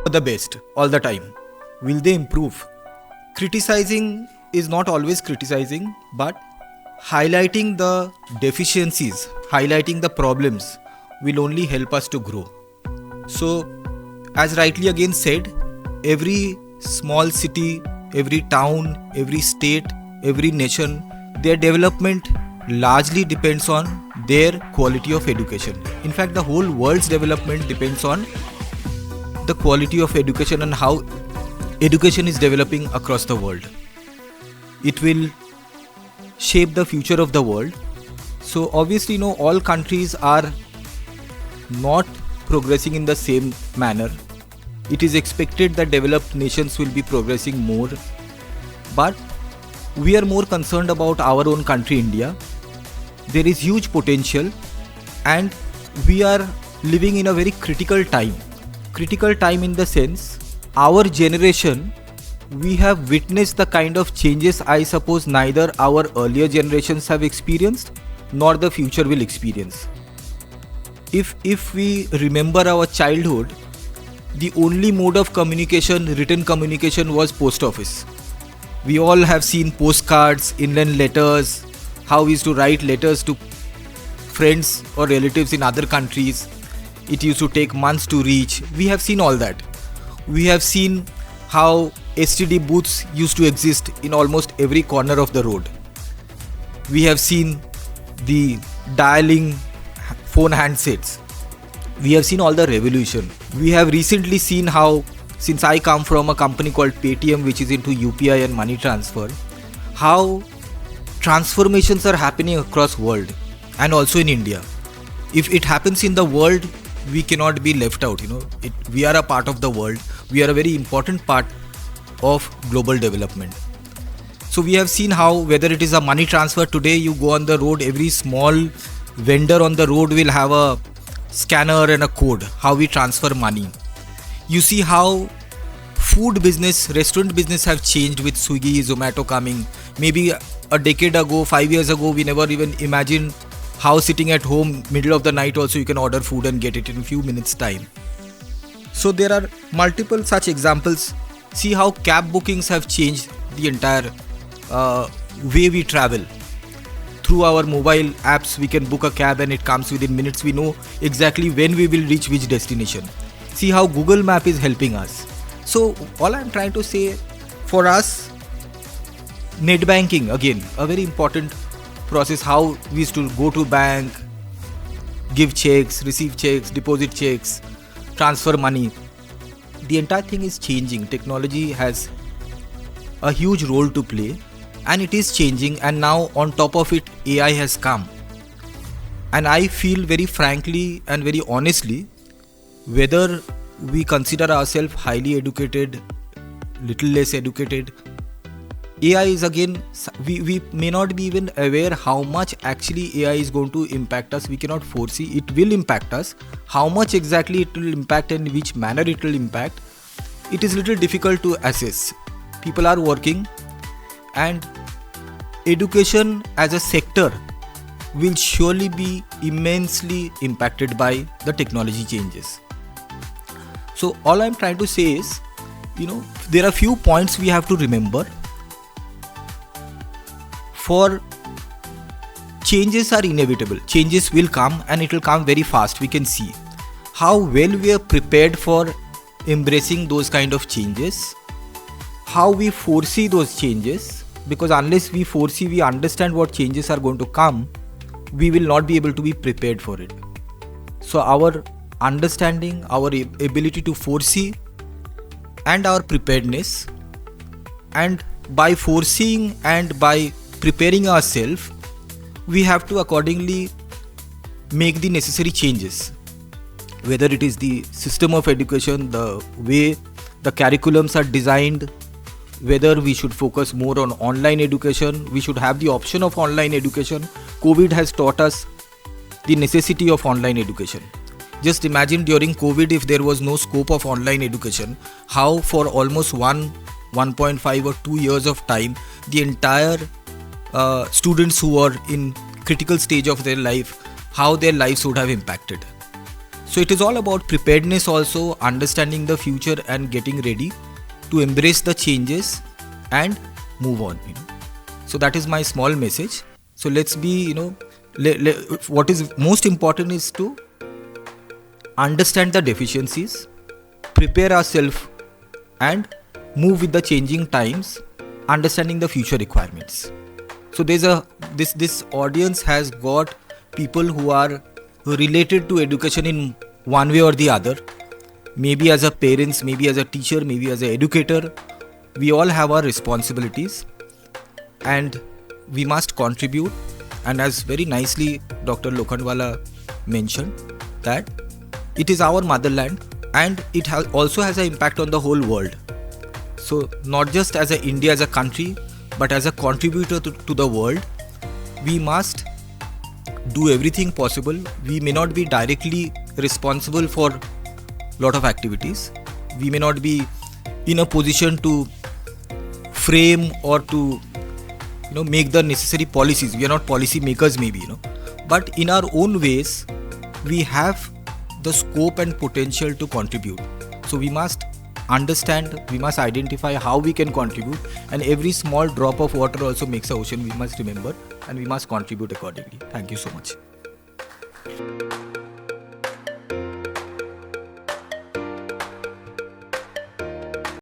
the best all the time. Will they improve? Criticizing is not always criticizing, but highlighting the deficiencies, highlighting the problems will only help us to grow. So, as rightly again said, every small city, every town, every state, every nation, their development largely depends on their quality of education. In fact, the whole world's development depends on the quality of education and how education is developing across the world. It will shape the future of the world. So obviously, all countries are not progressing in the same manner. It is expected that developed nations will be progressing more, but we are more concerned about our own country, India. There is huge potential and we are living in a very critical time. Critical time in the sense, our generation, we have witnessed the kind of changes I suppose neither our earlier generations have experienced nor the future will experience. If we remember our childhood, the only mode of communication, written communication, was post office. We all have seen postcards, inland letters, how we used to write letters to friends or relatives in other countries. It used to take months to reach. We have seen all that. We have seen how STD booths used to exist in almost every corner of the road. We have seen the dialing phone handsets. We have seen all the revolution. We have recently seen how, since I come from a company called Paytm, which is into UPI and money transfer, how transformations are happening across world and also in India. If it happens in the world, we cannot be left out. We are a part of the world. We are a very important part of global development. So we have seen how, whether it is a money transfer today, you go on the road, every small vendor on the road will have a scanner and a code, how we transfer money. You see how food business, restaurant business have changed with Swiggy, Zomato coming. Maybe a decade ago, 5 years ago, we never even imagined how sitting at home, middle of the night also, you can order food and get it in a few minutes time. So there are multiple such examples. See how cab bookings have changed the entire way we travel. Through our mobile apps, we can book a cab and it comes within minutes. We know exactly when we will reach which destination. See how Google Map is helping us. So all I'm trying to say, for us, net banking, again, a very important process. How we used to go to bank, give checks, receive checks, deposit checks, transfer money. The entire thing is changing. Technology has a huge role to play and it is changing, and now on top of it, AI has come. And I feel very frankly and very honestly, whether we consider ourselves highly educated, little less educated, AI is again, we may not be even aware how much actually AI is going to impact us. We cannot foresee. It will impact us. How much exactly it will impact and in which manner it will impact, it is little difficult to assess. People are working, and education as a sector will surely be immensely impacted by the technology changes. So all I'm trying to say is, there are few points we have to remember. For changes are inevitable. Changes will come and it will come very fast. We can see how well we are prepared for embracing those kind of changes, how we foresee those changes, because unless we foresee, we understand what changes are going to come, we will not be able to be prepared for it. So our understanding, our ability to foresee, and our preparedness, and by foreseeing and by preparing ourselves, we have to accordingly make the necessary changes. Whether it is the system of education, the way the curriculums are designed, whether we should focus more on online education, we should have the option of online education. COVID has taught us the necessity of online education. Just imagine during COVID, if there was no scope of online education, how for almost 1.5 or 2 years of time, the entire students who are in critical stage of their life, how their lives would have impacted. So it is all about preparedness, also understanding the future and getting ready to embrace the changes and move on. So that is my small message. So let's be, what is most important is to understand the deficiencies, prepare ourselves, and move with the changing times, understanding the future requirements. So this audience has got people who are related to education in one way or the other. Maybe as a parents, maybe as a teacher, maybe as an educator. We all have our responsibilities and we must contribute. And as very nicely Dr. Lokhandwala mentioned, that it is our motherland and it also has an impact on the whole world. So not just as a India as a country, but as a contributor to the world, we must do everything possible. We may not be directly responsible for a lot of activities. We may not be in a position to frame or to make the necessary policies. We are not policy makers maybe, but in our own ways we have the scope and potential to contribute. So we must understand, we must identify how we can contribute, and every small drop of water also makes an ocean. We must remember and we must contribute accordingly. Thank you so much.